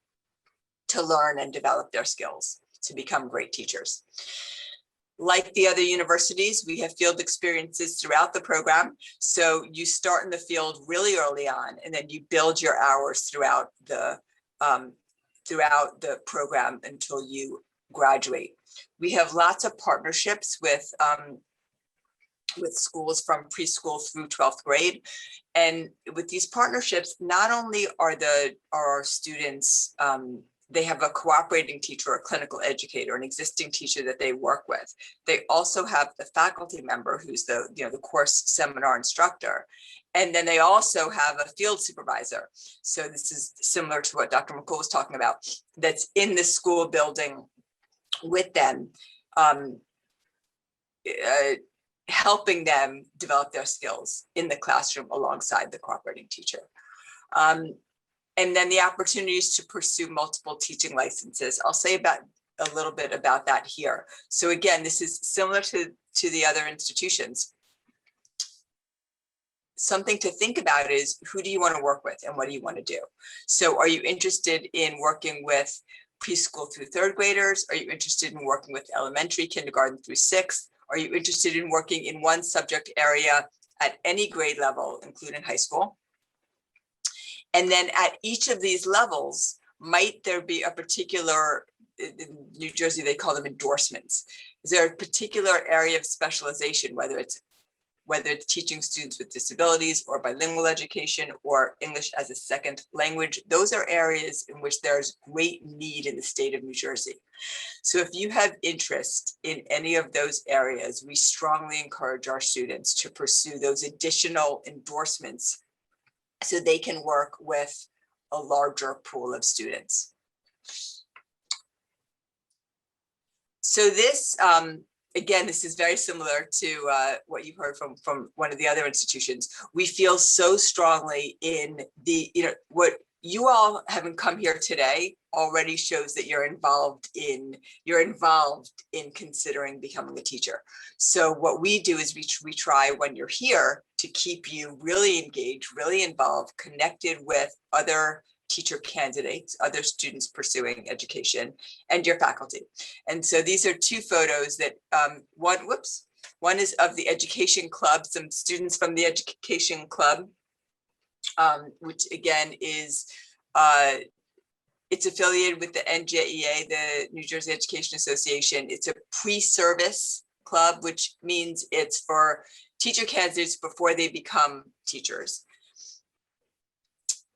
to learn and develop their skills to become great teachers. Like the other universities, we have field experiences throughout the program. So you start in the field really early on, and then you build your hours throughout the program until you graduate. We have lots of partnerships with schools from preschool through 12th grade. And with these partnerships, not only are our students, they have a cooperating teacher, a clinical educator, an existing teacher that they work with. They also have the faculty member who's the course seminar instructor. And then they also have a field supervisor. So this is similar to what Dr. McKool was talking about, that's in the school building with them, helping them develop their skills in the classroom alongside the cooperating teacher. And then the opportunities to pursue multiple teaching licenses. I'll say a little bit about that here. So again, this is similar to the other institutions. Something to think about is, who do you want to work with and what do you want to do? So are you interested in working with preschool through third graders? Are you interested in working with elementary, kindergarten through sixth? Are you interested in working in one subject area at any grade level, including high school? And then at each of these levels, might there be a particular, in New Jersey, they call them endorsements. Is there a particular area of specialization, whether it's teaching students with disabilities or bilingual education or English as a second language? Those are areas in which there's great need in the state of New Jersey. So if you have interest in any of those areas, we strongly encourage our students to pursue those additional endorsements so they can work with a larger pool of students. So this, again, this is very similar to what you heard from one of the other institutions. We feel so strongly in what you all having come here today already shows that you're involved in considering becoming a teacher. So what we do is we try, when you're here, to keep you really engaged, really involved, connected with other teacher candidates, other students pursuing education, and your faculty. And so these are two photos that one is of the education club, some students from the education club, which again is it's affiliated with the NJEA, the New Jersey Education Association. It's a pre-service club, which means it's for teacher candidates before they become teachers.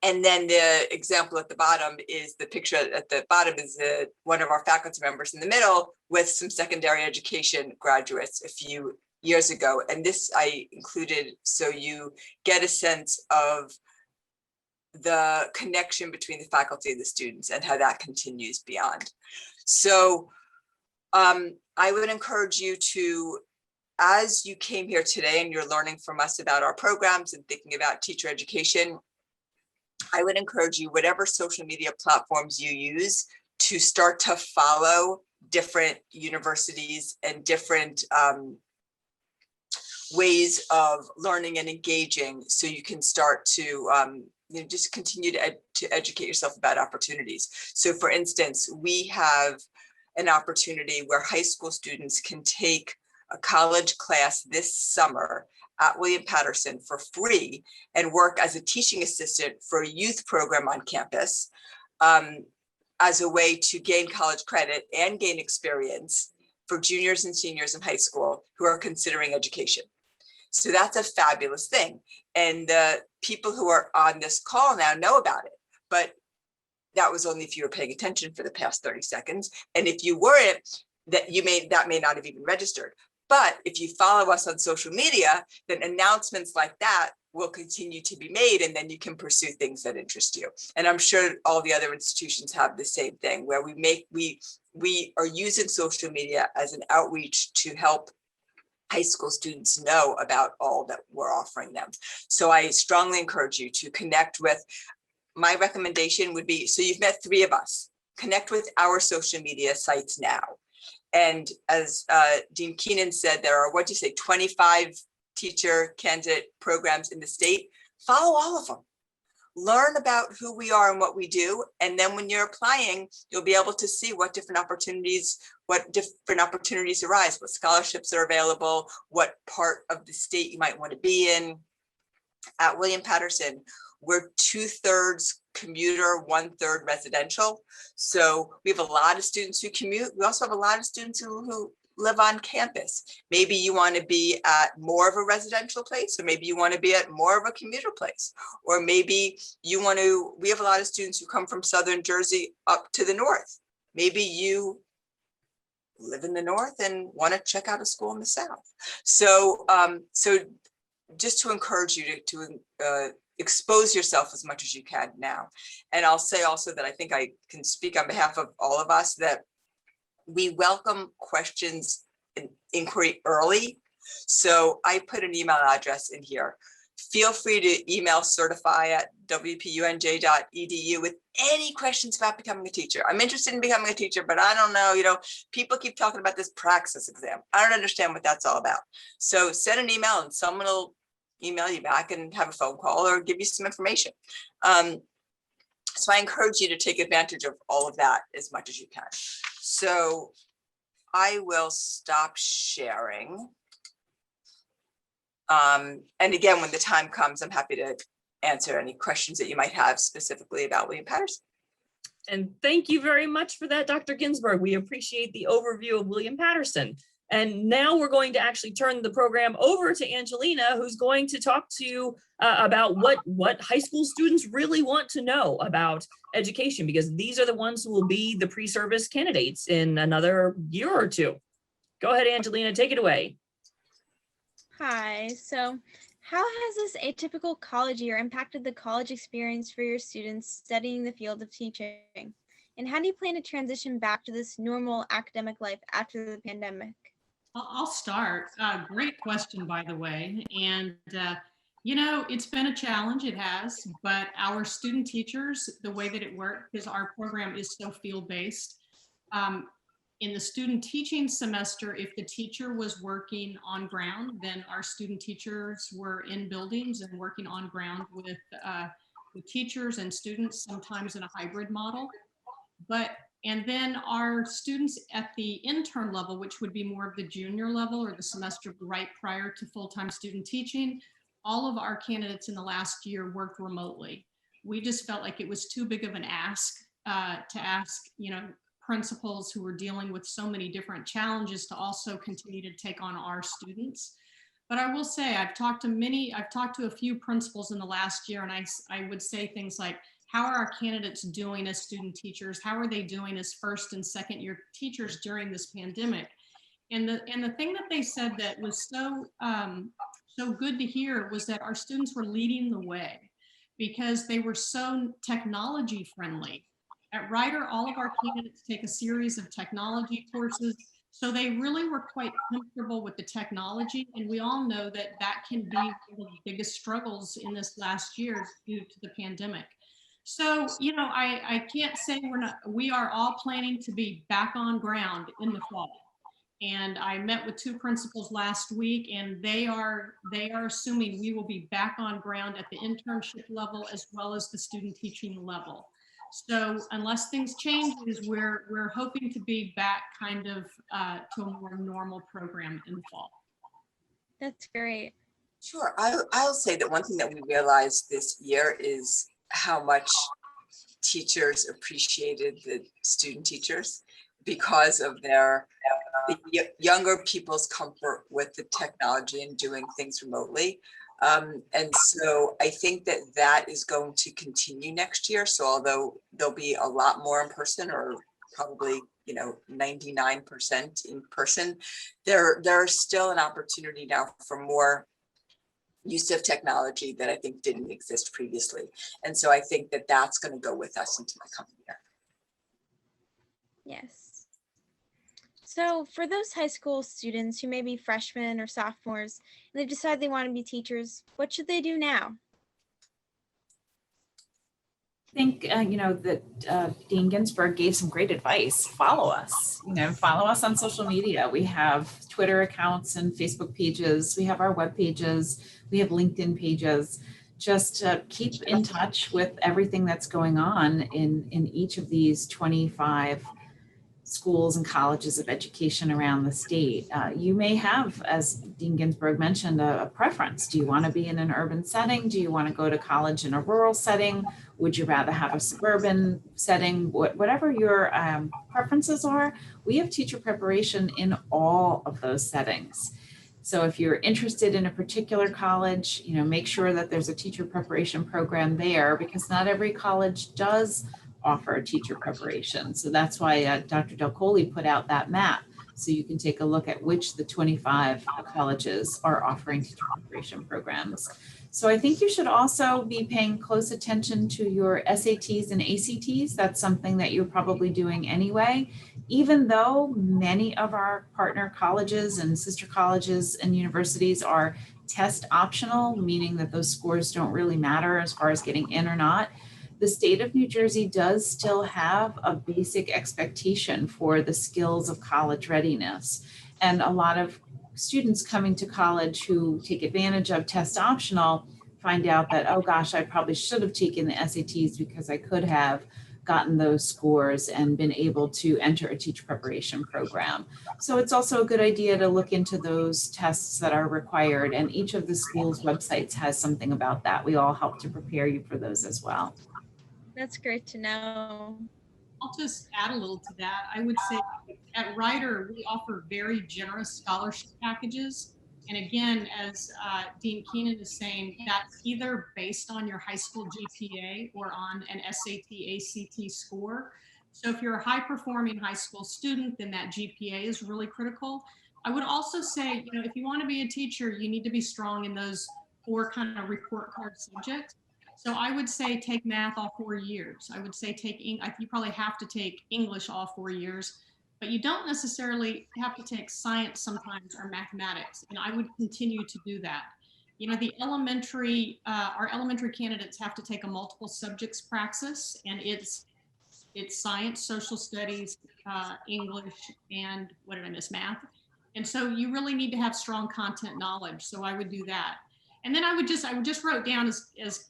And then the example at the bottom is the picture at the bottom is one of our faculty members in the middle with some secondary education graduates a few years ago. And this I included so you get a sense of the connection between the faculty and the students and how that continues beyond. So I would encourage you to, as you came here today and you're learning from us about our programs and thinking about teacher education, I would encourage you, whatever social media platforms you use, to start to follow different universities and different ways of learning and engaging, so you can start to just continue to educate yourself about opportunities. So for instance, we have an opportunity where high school students can take a college class this summer at William Patterson for free and work as a teaching assistant for a youth program on campus, as a way to gain college credit and gain experience for juniors and seniors in high school who are considering education. So that's a fabulous thing. And the people who are on this call now know about it, but that was only if you were paying attention for the past 30 seconds. And if you weren't, that may not have even registered. But if you follow us on social media, then announcements like that will continue to be made, and then you can pursue things that interest you. And I'm sure all the other institutions have the same thing, where we are using social media as an outreach to help high school students know about all that we're offering them. So I strongly encourage you to connect with, my recommendation would be, so you've met 3 of us, connect with our social media sites now. And as Dean Keenan said, there are, 25 teacher candidate programs in the state. Follow all of them. Learn about who we are and what we do. And then when you're applying, you'll be able to see what different opportunities arise, what scholarships are available, what part of the state you might want to be in. At William Patterson, we're 2/3 commuter, 1/3 residential. So we have a lot of students who commute. We also have a lot of students who live on campus. Maybe you want to be at more of a residential place, or maybe you want to be at more of a commuter place, or maybe you want to, we have a lot of students who come from Southern Jersey up to the north. Maybe you live in the north and want to check out a school in the south. So, just to encourage you to expose yourself as much as you can now. And I'll say also that I think I can speak on behalf of all of us that we welcome questions and inquiry early. So I put an email address in here. Feel free to email certify@wpunj.edu with any questions about becoming a teacher. I'm interested in becoming a teacher, but I don't know, people keep talking about this praxis exam. I don't understand what that's all about. So send an email and someone will email you back and have a phone call or give you some information. So I encourage you to take advantage of all of that as much as you can. So I will stop sharing. And again, when the time comes, I'm happy to answer any questions that you might have specifically about William Patterson. And thank you very much for that, Dr. Ginsberg. We appreciate the overview of William Patterson. And now we're going to actually turn the program over to Angelina, who's going to talk to you about what high school students really want to know about education, because these are the ones who will be the pre-service candidates in another year or two. Go ahead, Angelina, take it away. Hi, so how has this atypical college year impacted the college experience for your students studying the field of teaching? And how do you plan to transition back to this normal academic life after the pandemic? I'll start. Great question, by the way. And, it's been a challenge, it has, but our student teachers, the way that it works, because our program is so field-based, in the student teaching semester, if the teacher was working on ground, then our student teachers were in buildings and working on ground with teachers and students, sometimes in a hybrid model. And then our students at the intern level, which would be more of the junior level or the semester right prior to full-time student teaching, all of our candidates in the last year worked remotely. We just felt like it was too big of an ask to ask, principals who were dealing with so many different challenges to also continue to take on our students. But I will say, I've talked to a few principals in the last year, and I would say things like, how are our candidates doing as student teachers? How are they doing as first and second year teachers during this pandemic? And the thing that they said that was so good to hear was that our students were leading the way because they were so technology friendly. At Rider, all of our candidates take a series of technology courses, so they really were quite comfortable with the technology. And we all know that can be one of the biggest struggles in this last year due to the pandemic. So, I can't say we are all planning to be back on ground in the fall. And I met with 2 principals last week, and they are assuming we will be back on ground at the internship level as well as the student teaching level. So unless things change, we're hoping to be back kind of to a more normal program in the fall. That's great. Sure. I'll say that one thing that we realized this year is how much teachers appreciated the student teachers because of the younger people's comfort with the technology and doing things remotely. And so I think that is going to continue next year. So although there'll be a lot more in person, or probably 99% in person, there's still an opportunity now for more use of technology that I think didn't exist previously. And so I think that that's going to go with us into the coming year. Yes. So for those high school students who may be freshmen or sophomores and they decide they want to be teachers, what should they do now? I think, that Dean Ginsberg gave some great advice. Follow us, follow us on social media. We have Twitter accounts and Facebook pages. We have our web pages. We have LinkedIn pages. Just keep in touch with everything that's going on in each of these 25 schools and colleges of education around the state. You may have, as Dean Ginsberg mentioned, a preference. Do you want to be in an urban setting? Do you want to go to college in a rural setting? Would you rather have a suburban setting? Whatever your preferences are, we have teacher preparation in all of those settings. So if you're interested in a particular college, make sure that there's a teacher preparation program there, because not every college does offer teacher preparation. So that's why Dr. Del Colli put out that map, so you can take a look at which the 25 colleges are offering teacher preparation programs. So I think you should also be paying close attention to your SATs and ACTs. That's something that you're probably doing anyway, even though many of our partner colleges and sister colleges and universities are test optional, meaning that those scores don't really matter as far as getting in or not. The state of New Jersey does still have a basic expectation for the skills of college readiness. And a lot of students coming to college who take advantage of test optional find out that, oh gosh, I probably should have taken the SATs because I could have gotten those scores and been able to enter a teacher preparation program. So it's also a good idea to look into those tests that are required. And each of the schools' websites has something about that. We all help to prepare you for those as well. That's great to know. I'll just add a little to that. I would say at Rider, we offer very generous scholarship packages. And again, as Dean Keenan is saying, that's either based on your high school GPA or on an SAT, ACT score. So if you're a high performing high school student, then that GPA is really critical. I would also say, if you want to be a teacher, you need to be strong in those 4 kind of report card subjects. So I would say take math all 4 years. I would say you probably have to take English all 4 years, but you don't necessarily have to take science sometimes or mathematics. And I would continue to do that. Our elementary candidates have to take a multiple subjects praxis, and it's science, social studies, English, and what did I miss? Math. And so you really need to have strong content knowledge. So I would do that. And then I would just wrote down as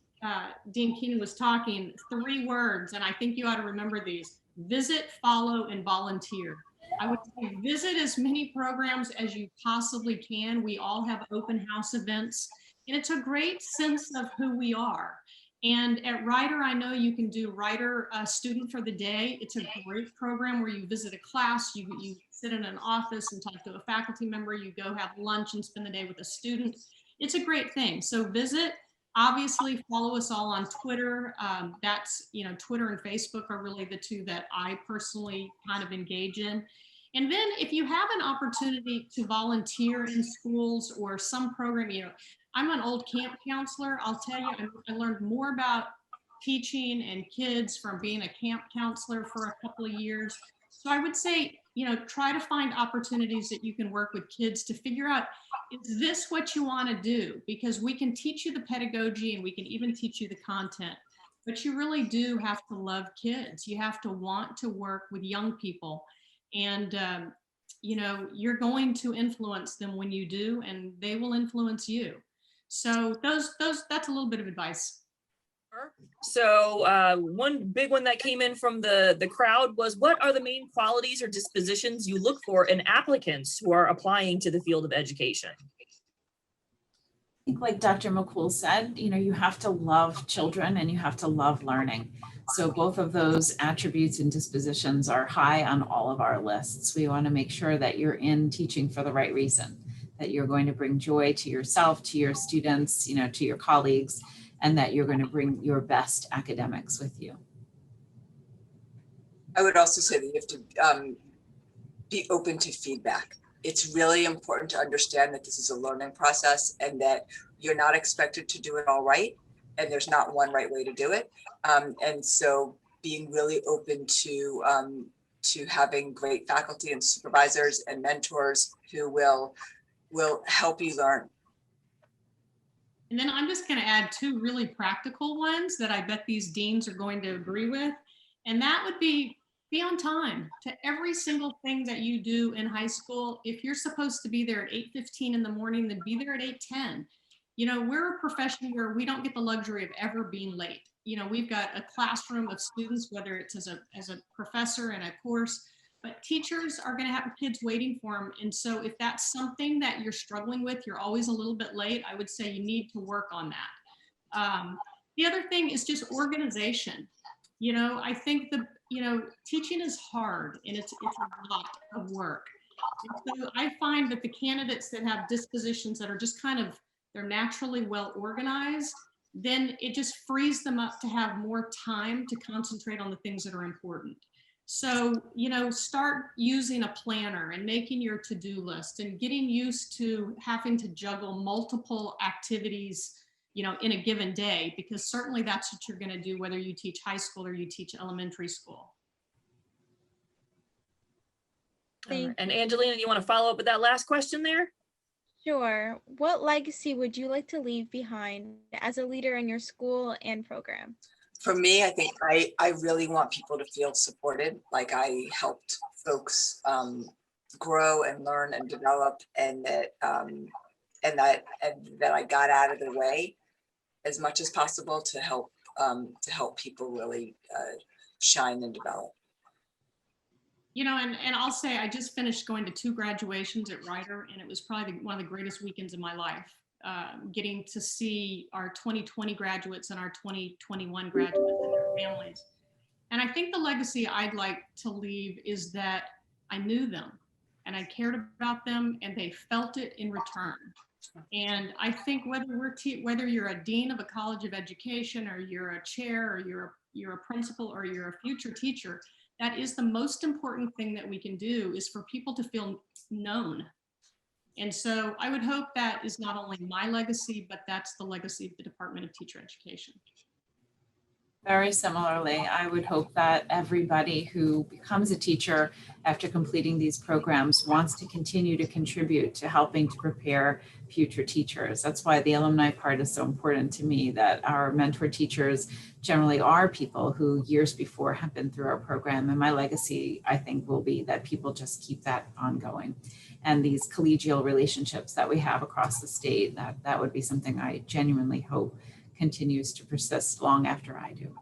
Dean Keenan was talking, 3 words, and I think you ought to remember these: visit, follow, and volunteer. I would say visit as many programs as you possibly can. We all have open house events, and it's a great sense of who we are. And at Rider, I know you can do Rider Student for the Day. It's a great program where you visit a class, you sit in an office and talk to a faculty member, you go have lunch and spend the day with a student. It's a great thing. So visit. Obviously, follow us all on Twitter. Twitter and Facebook are really the 2 that I personally kind of engage in. And then if you have an opportunity to volunteer in schools or some program, I'm an old camp counselor. I'll tell you, I learned more about teaching and kids from being a camp counselor for a couple of years. So I would say, try to find opportunities that you can work with kids to figure out, is this what you want to do? Because we can teach you the pedagogy and we can even teach you the content. but you really do have to love kids. You have to want to work with young people. And, you know, you're going to influence them when you do, and they will influence you. So that's a little bit of advice. So one big one that came in from the crowd was, what are the main qualities or dispositions you look for in applicants who are applying to the field of education? I think like Dr. McKool said, you know, you have to love children and you have to love learning. So both of those attributes and dispositions are high on all of our lists. We want to make sure that you're in teaching for the right reason, that you're going to bring joy to yourself, to your students, you know, to your colleagues, and that you're going to bring your best academics with you. I would also say that you have to be open to feedback. It's really important to understand that this is a learning process and that you're not expected to do it all right. And there's not one right way to do it. And so being really open to having great faculty and supervisors and mentors who will help you learn. And then I'm just going to add two really practical ones that I bet these deans are going to agree with. And that would be on time to every single thing that you do in high school. If you're supposed to be there at 8:15 in the morning, then be there at 8:10. You know, we're a profession where we don't get the luxury of ever being late. You know, we've got a classroom of students, whether it's as a professor in a course, but teachers are going to have kids waiting for them. And so if that's something that you're struggling with, you're always a little bit late, I would say you need to work on that. The other thing is just organization. You know, I think teaching is hard and it's a lot of work. And so I find that the candidates that have dispositions that are just kind of, they're naturally well organized, then it just frees them up to have more time to concentrate on the things that are important. So, you know, start using a planner and making your to-do list and getting used to having to juggle multiple activities, you know, in a given day, because certainly that's what you're going to do, whether you teach high school or you teach elementary school. And Angelina, you want to follow up with that last question there? Sure. What legacy would you like to leave behind as a leader in your school and program? For me, I think I really want people to feel supported, like I helped folks grow and learn and develop, and that I got out of the way as much as possible to help people really shine and develop. You know, and I'll say I just finished going to 2 graduations at Rider, and it was probably one of the greatest weekends of my life. Getting to see our 2020 graduates and our 2021 graduates and their families. And I think the legacy I'd like to leave is that I knew them and I cared about them and they felt it in return. And I think whether you're a dean of a college of education or you're a chair or you're a principal or you're a future teacher, that is the most important thing that we can do, is for people to feel known. And so I would hope that is not only my legacy, but that's the legacy of the Department of Teacher Education. Very similarly, I would hope that everybody who becomes a teacher after completing these programs wants to continue to contribute to helping to prepare future teachers. That's why the alumni part is so important to me, that our mentor teachers generally are people who years before have been through our program. And my legacy, I think, will be that people just keep that ongoing. And these collegial relationships that we have across the state, that would be something I genuinely hope continues to persist long after I do.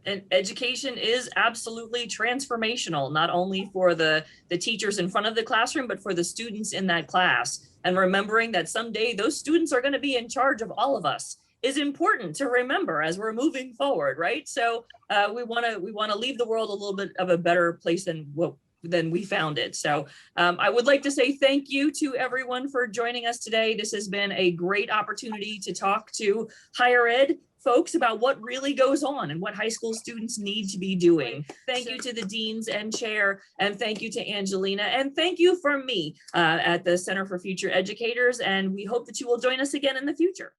And education is absolutely transformational, not only for the teachers in front of the classroom, but for the students in that class. And remembering that someday those students are going to be in charge of all of us is important to remember as we're moving forward, right? So we want to leave the world a little bit of a better place than we found it. So I would like to say thank you to everyone for joining us today. This has been a great opportunity to talk to higher ed folks about what really goes on and what high school students need to be doing. Thank you to the deans and chair, and thank you to Angelina, and thank you from me at the Center for Future Educators. And we hope that you will join us again in the future.